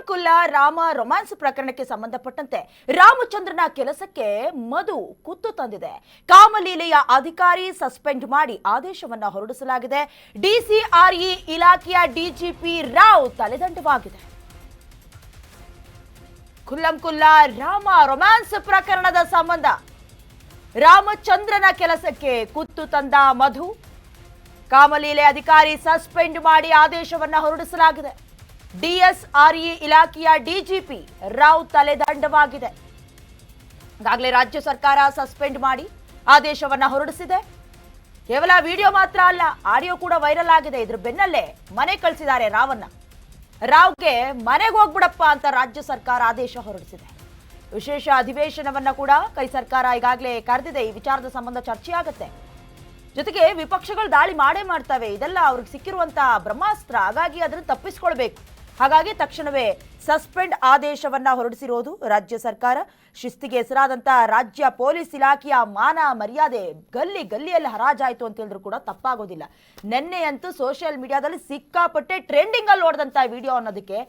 ಕುಲ್ಲಂ Rama romance ಪ್ರಕರಣಕ್ಕೆ ಸಂಬಂಧಪಟ್ಟಂತೆ ರಾಮಚಂದ್ರನ ಕೆಲಸಕ್ಕೆ ಮಧು ಕುತ್ತು ತಂದಿದೆ. ಕಾಮಲೀಲೆಯ ಅಧಿಕಾರಿ ಸಸ್ಪೆಂಡ್ ಮಾಡಿ ಆದೇಶವನ್ನ ಹೊರಡಿಸಲಾಗಿದೆ. ಡಿಸಿಆರ್ಇ ಇಲಾಖೆಯ ಡಿಜಿಪಿ ರಾವ್ ತಲೆದಂಡವಾಗಿದೆ. ಕುಲ್ಲಂ ರಾಮ ರೊಮ್ಯಾನ್ಸ್ ಪ್ರಕರಣದ ಸಂಬಂಧ ರಾಮಚಂದ್ರನ ಕೆಲಸಕ್ಕೆ ಕುತ್ತು ತಂದ ಮಧು, ಕಾಮಲೀಲೆ ಅಧಿಕಾರಿ ಸಸ್ಪೆಂಡ್ ಮಾಡಿ ಆದೇಶವನ್ನ ಹೊರಡಿಸಲಾಗಿದೆ. ಡಿಎಸ್ಆರ್ಇ ಇಲಾಖೆಯ ಡಿಜಿಪಿ ರಾವ್ ತಲೆದಂಡವಾಗಿದೆ. ಈಗಾಗಲೇ ರಾಜ್ಯ ಸರ್ಕಾರ ಸಸ್ಪೆಂಡ್ ಮಾಡಿ ಆದೇಶವನ್ನ ಹೊರಡಿಸಿದೆ. ಕೇವಲ ವಿಡಿಯೋ ಮಾತ್ರ ಅಲ್ಲ, ಆಡಿಯೋ ಕೂಡ ವೈರಲ್ ಆಗಿದೆ. ಇದ್ರ ಬೆನ್ನಲ್ಲೇ ಮನೆ ಕಳಿಸಿದ್ದಾರೆ ರಾವ್ಗೆ ಮನೆಗೆ ಹೋಗ್ಬಿಡಪ್ಪ ಅಂತ ರಾಜ್ಯ ಸರ್ಕಾರ ಆದೇಶ ಹೊರಡಿಸಿದೆ. ವಿಶೇಷ ಅಧಿವೇಶನವನ್ನ ಕೂಡ ಕೈ ಸರ್ಕಾರ ಈಗಾಗಲೇ ಕರೆದಿದೆ. ಈ ವಿಚಾರದ ಸಂಬಂಧ ಚರ್ಚೆ ಆಗುತ್ತೆ. ಜೊತೆಗೆ ವಿಪಕ್ಷಗಳು ದಾಳಿ ಮಾಡ್ತವೆ. ಇದೆಲ್ಲ ಅವ್ರಿಗೆ ಸಿಕ್ಕಿರುವಂತ ಬ್ರಹ್ಮಾಸ್ತ್ರ. ಹಾಗಾಗಿ ಅದನ್ನು ತಪ್ಪಿಸ್ಕೊಳ್ಬೇಕು. ಹಾಗಾಗಿ ತಕ್ಷಣವೇ ಸಸ್ಪೆಂಡ್ ಆದೇಶವನ್ನ ಹೊರಡಿಸಿರೋದು ರಾಜ್ಯ ಸರ್ಕಾರ. ಶಿಸ್ತಿಗೆ ಹೆಸರಾದಂತ ರಾಜ್ಯ ಪೊಲೀಸ್ ಇಲಾಖೆಯ ಮಾನ ಮರ್ಯಾದೆ ಗಲ್ಲಿಯಲ್ಲಿ ಹರಾಜಾಯ್ತು ಅಂತ ಹೇಳಿದ್ರು ಕೂಡ ತಪ್ಪಾಗೋದಿಲ್ಲ. ನಿನ್ನೆಯಂತೂ ಸೋಷಿಯಲ್ ಮೀಡಿಯಾದಲ್ಲಿ ಸಿಕ್ಕಾಪಟ್ಟೆ ಟ್ರೆಂಡಿಂಗ್ ಅಲ್ಲಿ ಓಡಿದಂತ ವಿಡಿಯೋ ಅನ್ನೋದಕ್ಕೆ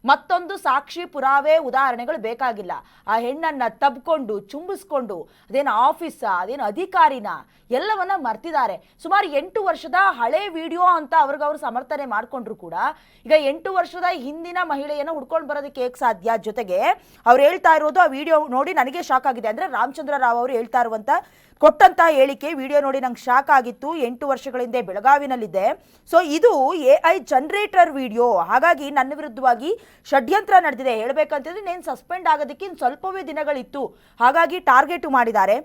ಮತ್ತೊಂದು ಸಾಕ್ಷಿ ಪುರಾವೆ ಉದಾಹರಣೆಗಳು ಬೇಕಾಗಿಲ್ಲ. ಆ ಹೆಣ್ಣನ್ನ ತಬ್ಕೊಂಡು ಚುಂಬಿಸ್ಕೊಂಡು ಅದೇನು ಆಫೀಸ ಅದೇನು ಅಧಿಕಾರಿನ ಎಲ್ಲವನ್ನ ಮರ್ತಿದ್ದಾರೆ. ಸುಮಾರು 8 ವರ್ಷದ ಹಳೆ ವಿಡಿಯೋ ಅಂತ ಅವ್ರಿಗವ್ರು ಸಮರ್ಥನೆ ಮಾಡ್ಕೊಂಡ್ರು ಕೂಡ ಈಗ 8 ವರ್ಷದ ಹಿಂದಿನ ಮಹಿಳೆಯನ್ನು ಹುಡ್ಕೊಂಡು ಬರೋದಕ್ಕೆ ಹೇಗೆ ಸಾಧ್ಯ? ಜೊತೆಗೆ ಅವ್ರು ಹೇಳ್ತಾ ಇರೋದು, ಆ ವಿಡಿಯೋ ನೋಡಿ ನನಗೆ ಶಾಕ್ ಆಗಿದೆ. ಅಂದ್ರೆ ರಾಮಚಂದ್ರ ರಾವ್ ಅವರು ಹೇಳ್ತಾ ಇರುವಂತ ಕೊಟ್ಟಂತ ಹೇಳಿಕೆ ವಿಡಿಯೋ ನೋಡಿ ನಂಗೆ ಶಾಕ್ ಆಗಿತ್ತು. 8 ವರ್ಷಗಳ ಹಿಂದೆ ಬೆಳಗಾವಿನಲ್ಲಿದ್ದೆ. ಸೊ ಇದು AI ಜನರೇಟರ್ ವಿಡಿಯೋ. ಹಾಗಾಗಿ ನನ್ನ ವಿರುದ್ಧವಾಗಿ ಷಡ್ಯಂತ್ರ ನಡೆದಿದೆ. ಹೇಳ್ಬೇಕಂತಂದ್ರೆ నేను ಸಸ್ಪೆಂಡ್ ಆಗೋದಕ್ಕೆ ಸ್ವಲ್ಪವೇ ದಿನಗಳಿತ್ತು. ಹಾಗಾಗಿ ಟಾರ್ಗೆಟ್ ಮಾಡಿದ್ದಾರೆ.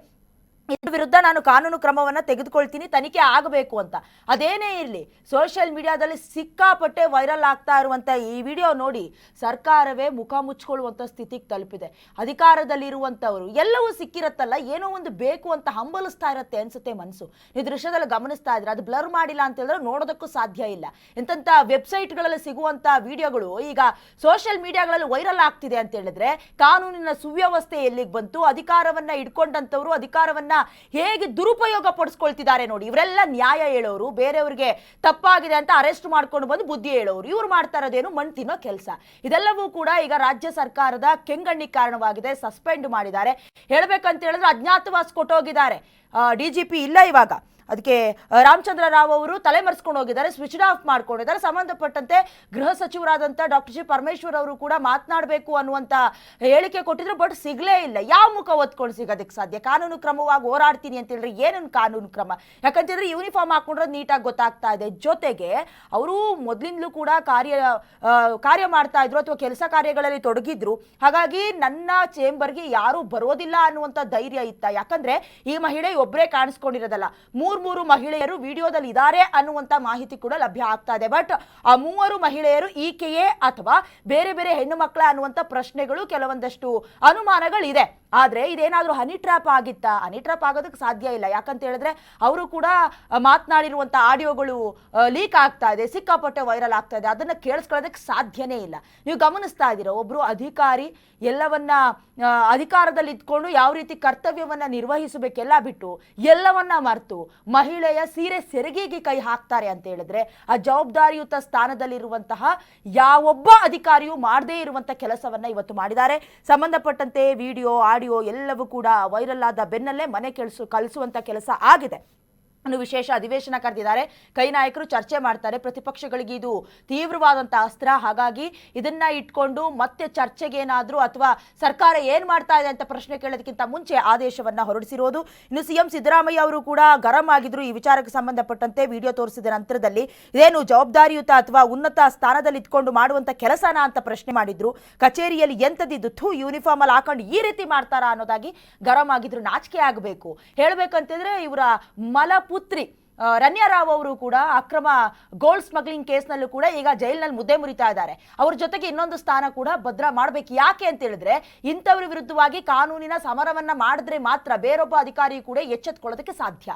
ಇದ್ರ ವಿರುದ್ಧ ನಾನು ಕಾನೂನು ಕ್ರಮವನ್ನ ತೆಗೆದುಕೊಳ್ತೀನಿ, ತನಿಖೆ ಆಗಬೇಕು ಅಂತ. ಅದೇನೇ ಇರಲಿ, ಸೋಷಿಯಲ್ ಮೀಡಿಯಾದಲ್ಲಿ ಸಿಕ್ಕಾಪಟ್ಟೆ ವೈರಲ್ ಆಗ್ತಾ ಇರುವಂತ ಈ ವಿಡಿಯೋ ನೋಡಿ ಸರ್ಕಾರವೇ ಮುಖ ಮುಚ್ಕೊಳ್ಳುವಂತ ಸ್ಥಿತಿಗೆ ತಲುಪಿದೆ. ಅಧಿಕಾರದಲ್ಲಿರುವಂತವರು ಎಲ್ಲವೂ ಸಿಕ್ಕಿರತ್ತಲ್ಲ, ಏನೋ ಒಂದು ಬೇಕು ಅಂತ ಹಂಬಲಿಸ್ತಾ ಇರತ್ತೆ ಅನ್ಸುತ್ತೆ ಮನಸ್ಸು. ನೀವು ದೃಶ್ಯದಲ್ಲಿ ಗಮನಿಸ್ತಾ ಇದ್ರೆ ಅದು ಬ್ಲರ್ ಮಾಡಿಲ್ಲ ಅಂತ ಹೇಳಿದ್ರೆ ನೋಡೋದಕ್ಕೂ ಸಾಧ್ಯ ಇಲ್ಲ. ಎಂತ ವೆಬ್ಸೈಟ್ಗಳಲ್ಲಿ ಸಿಗುವಂತ ವಿಡಿಯೋಗಳು ಈಗ ಸೋಷಿಯಲ್ ಮೀಡಿಯಾಗಳಲ್ಲಿ ವೈರಲ್ ಆಗ್ತಿದೆ ಅಂತ ಹೇಳಿದ್ರೆ ಕಾನೂನಿನ ಸುವ್ಯವಸ್ಥೆ ಎಲ್ಲಿಗೆ ಬಂತು? ಅಧಿಕಾರವನ್ನ ಇಟ್ಕೊಂಡಂತವ್ರು ಅಧಿಕಾರವನ್ನ ಹೇಗೆ ದುರುಪಯೋಗ ಪಡಿಸ್ಕೊಳ್ತಿದ್ದಾರೆ ನೋಡಿ. ಇವರೆಲ್ಲ ನ್ಯಾಯ ಹೇಳೋರು, ಬೇರೆಯವ್ರಿಗೆ ತಪ್ಪಾಗಿದೆ ಅಂತ ಅರೆಸ್ಟ್ ಮಾಡ್ಕೊಂಡು ಬಂದು ಬುದ್ಧಿ ಹೇಳೋರು. ಇವ್ರು ಮಾಡ್ತಾ ಇರೋದೇನು ಮಣ್ಣು ತಿನ್ನೋ ಕೆಲಸ. ಇದೆಲ್ಲವೂ ಕೂಡ ಈಗ ರಾಜ್ಯ ಸರ್ಕಾರದ ಕೆಂಗಣ್ಣಿಗೆ ಕಾರಣವಾಗಿದೆ. ಸಸ್ಪೆಂಡ್ ಮಾಡಿದ್ದಾರೆ. ಹೇಳ್ಬೇಕಂತ ಹೇಳಿದ್ರೆ ಅಜ್ಞಾತವಾಸ ಕೊಟ್ಟೋಗಿದ್ದಾರೆ. ಡಿಜಿಪಿ ಇಲ್ಲ ಇವಾಗ. ಅದಕ್ಕೆ ರಾಮಚಂದ್ರ ರಾವ್ ಅವರು ತಲೆಮರೆಸ್ಕೊಂಡು ಹೋಗಿದ್ದಾರೆ, ಸ್ವಿಚ್ ಆಫ್ ಮಾಡ್ಕೊಂಡಿದ್ದಾರೆ. ಸಂಬಂಧಪಟ್ಟಂತೆ ಗೃಹ ಸಚಿವರಾದಂಥ ಡಾಕ್ಟರ್ ಜಿ ಪರಮೇಶ್ವರ್ ಅವರು ಕೂಡ ಮಾತನಾಡಬೇಕು ಅನ್ನುವಂಥ ಹೇಳಿಕೆ ಕೊಟ್ಟಿದ್ರು. ಬಟ್ ಸಿಗಲೇ ಇಲ್ಲ. ಯಾವ ಮುಖ ಒತ್ಕೊಂಡು ಸಿಗೋದಕ್ಕೆ ಸಾಧ್ಯ? ಕಾನೂನು ಕ್ರಮವಾಗಿ ಹೋರಾಡ್ತೀನಿ ಅಂತ ಹೇಳಿದ್ರೆ ಏನೇನು ಕಾನೂನು ಕ್ರಮ? ಯಾಕಂತಂದ್ರೆ ಯೂನಿಫಾರ್ಮ್ ಹಾಕೊಂಡ್ರೆ ನೀಟಾಗಿ ಗೊತ್ತಾಗ್ತಾ ಇದೆ. ಜೊತೆಗೆ ಅವರು ಮೊದಲಿಂದಲೂ ಕೂಡ ಕಾರ್ಯ ಮಾಡ್ತಾ ಇದ್ರು ಅಥವಾ ಕೆಲಸ ಕಾರ್ಯಗಳಲ್ಲಿ ತೊಡಗಿದ್ರು. ಹಾಗಾಗಿ ನನ್ನ ಚೇಂಬರ್ಗೆ ಯಾರು ಬರೋದಿಲ್ಲ ಅನ್ನುವಂಥ ಧೈರ್ಯ ಇತ್ತ. ಯಾಕಂದ್ರೆ ಈ ಮಹಿಳೆ ಒಬ್ಬರೇ ಕಾಣಿಸ್ಕೊಂಡಿರೋದಲ್ಲ, ಮೂರು ಮಹಿಳೆಯರು ವಿಡಿಯೋದಲ್ಲಿ ಇದ್ದಾರೆ ಅನ್ನುವಂತ ಮಾಹಿತಿ ಕೂಡ ಲಭ್ಯ ಆಗ್ತಾ ಇದೆ. ಬಟ್ ಆ 3 ಮಹಿಳೆಯರು ಈಕೆಯೇ ಅಥವಾ ಬೇರೆ ಬೇರೆ ಹೆಣ್ಣು ಮಕ್ಕಳ ಅನ್ನುವಂತ ಪ್ರಶ್ನೆಗಳು, ಕೆಲವೊಂದಷ್ಟು ಅನುಮಾನಗಳಿದೆ. ಆದ್ರೆ ಇದೇನಾದ್ರೂ ಹನಿ ಟ್ರ್ಯಾಪ್ ಆಗಿತ್ತಾ? ಹನಿ ಟ್ರ್ಯಾಪ್ ಆಗೋದಕ್ಕೆ ಸಾಧ್ಯ ಇಲ್ಲ. ಯಾಕಂತ ಹೇಳಿದ್ರೆ ಅವರು ಕೂಡ ಮಾತನಾಡಿರುವಂತ ಆಡಿಯೋಗಳು ಲೀಕ್ ಆಗ್ತಾ ಇದೆ, ಸಿಕ್ಕಾಪಟ್ಟೆ ವೈರಲ್ ಆಗ್ತಾ ಇದೆ. ಅದನ್ನ ಕೇಳಿಸ್ಕೊಳ್ಳೋದಕ್ಕೆ ಸಾಧ್ಯನೇ ಇಲ್ಲ. ನೀವು ಗಮನಿಸ್ತಾ ಇದ್ದೀರಾ, ಒಬ್ರು ಅಧಿಕಾರಿ ಎಲ್ಲವನ್ನ ಅಧಿಕಾರದಲ್ಲಿ ಇದ್ಕೊಂಡು ಯಾವ ರೀತಿ ಕರ್ತವ್ಯವನ್ನ ನಿರ್ವಹಿಸಬೇಕೆಲ್ಲ ಬಿಟ್ಟು ಎಲ್ಲವನ್ನ ಮರೆತು ಮಹಿಳೆಯ ಸೀರೆ ಸೆರಗಿಗೆ ಕೈ ಹಾಕ್ತಾರೆ ಅಂತ ಹೇಳಿದ್ರೆ ಆ ಜವಾಬ್ದಾರಿಯುತ ಸ್ಥಾನದಲ್ಲಿರುವಂತಹ ಯಾವೊಬ್ಬ ಅಧಿಕಾರಿಯೂ ಮಾಡದೇ ಇರುವಂತ ಕೆಲಸವನ್ನ ಇವತ್ತು ಮಾಡಿದ್ದಾರೆ. ಸಂಬಂಧಪಟ್ಟಂತೆ ವಿಡಿಯೋ ಆಡಿಯೋ ಎಲ್ಲವೂ ಕೂಡ ವೈರಲ್ ಆದ ಬೆನ್ನಲ್ಲೇ ಮನೆ ಕಳಿಸುವಂತ ಕೆಲಸ ಆಗಿದೆ. ವಿಶೇಷ ಅಧಿವೇಶನ ಕರೆದಿದ್ದಾರೆ. ಕೈ ನಾಯಕರು ಚರ್ಚೆ ಮಾಡ್ತಾರೆ. ಪ್ರತಿಪಕ್ಷಗಳಿಗೆ ಇದು ತೀವ್ರವಾದಂತಹ ಅಸ್ತ್ರ. ಹಾಗಾಗಿ ಇದನ್ನ ಇಟ್ಕೊಂಡು ಮತ್ತೆ ಚರ್ಚೆಗೇನಾದ್ರೂ ಅಥವಾ ಸರ್ಕಾರ ಏನ್ ಮಾಡ್ತಾ ಇದೆ ಅಂತ ಪ್ರಶ್ನೆ ಕೇಳೋದಕ್ಕಿಂತ ಮುಂಚೆ ಆದೇಶವನ್ನ ಹೊರಡಿಸಿರೋದು. ಇನ್ನು ಸಿಎಂ ಸಿದ್ದರಾಮಯ್ಯ ಅವರು ಕೂಡ ಗರಂ ಆಗಿದ್ರು ಈ ವಿಚಾರಕ್ಕೆ ಸಂಬಂಧಪಟ್ಟಂತೆ. ವಿಡಿಯೋ ತೋರಿಸಿದ ನಂತರದಲ್ಲಿ ಇದೇನು ಜವಾಬ್ದಾರಿಯುತ ಅಥವಾ ಉನ್ನತ ಸ್ಥಾನದಲ್ಲಿ ಇಟ್ಕೊಂಡು ಮಾಡುವಂತ ಕೆಲಸನ ಅಂತ ಪ್ರಶ್ನೆ ಮಾಡಿದ್ರು. ಕಚೇರಿಯಲ್ಲಿ ಎಂತದಿದ್ದು ಯೂನಿಫಾರ್ಮ್ ಅಲ್ಲಿ ಹಾಕೊಂಡು ಈ ರೀತಿ ಮಾಡ್ತಾರಾ ಅನ್ನೋದಾಗಿ ಗರಂ ಆಗಿದ್ರು. ನಾಚಿಕೆ ಆಗಬೇಕು. ಹೇಳ್ಬೇಕಂತಿದ್ರೆ ಇವರ ಪುತ್ರಿ ರನ್ಯಾ ರಾವ್ ಅವರು ಕೂಡ ಅಕ್ರಮ ಗೋಲ್ಡ್ ಸ್ಮಗ್ಲಿಂಗ್ ಕೇಸ್ನಲ್ಲೂ ಕೂಡ ಈಗ ಜೈಲಿನಲ್ಲಿ ಮುದ್ದೆ ಮುರಿತಾ ಇದ್ದಾರೆ. ಅವ್ರ ಜೊತೆಗೆ ಇನ್ನೊಂದು ಸ್ಥಾನ ಕೂಡ ಭದ್ರ ಮಾಡಬೇಕು. ಯಾಕೆ ಅಂತ ಹೇಳಿದ್ರೆ ಇಂಥವ್ರ ವಿರುದ್ಧವಾಗಿ ಕಾನೂನಿನ ಸಮರವನ್ನ ಮಾಡಿದ್ರೆ ಮಾತ್ರ ಬೇರೊಬ್ಬ ಅಧಿಕಾರಿ ಕೂಡ ಎಚ್ಚೆತ್ತುಕೊಳ್ಳೋದಕ್ಕೆ ಸಾಧ್ಯ.